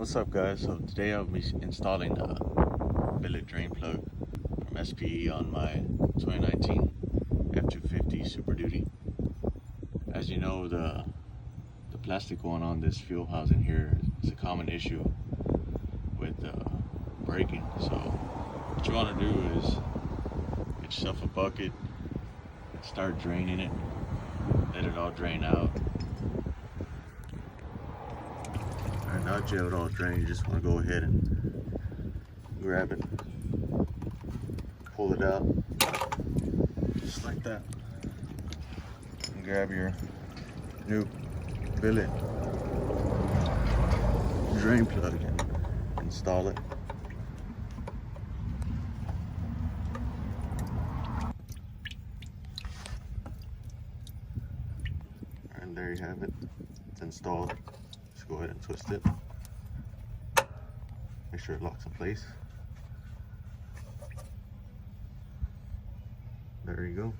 What's up, guys? So today I'll be installing a billet drain plug from SPE on my 2019 F250 Super Duty. As you know, the plastic going on this fuel housing here is a common issue with breaking. So what you want to do is get yourself a bucket, start draining it, let it all drain out. And now that you have it all drained, you just want to go ahead and grab it, pull it out, just like that, and grab your new billet drain plug and install it. And there you have it, it's installed. Just go ahead and twist it. Make sure it locks in place. There you go.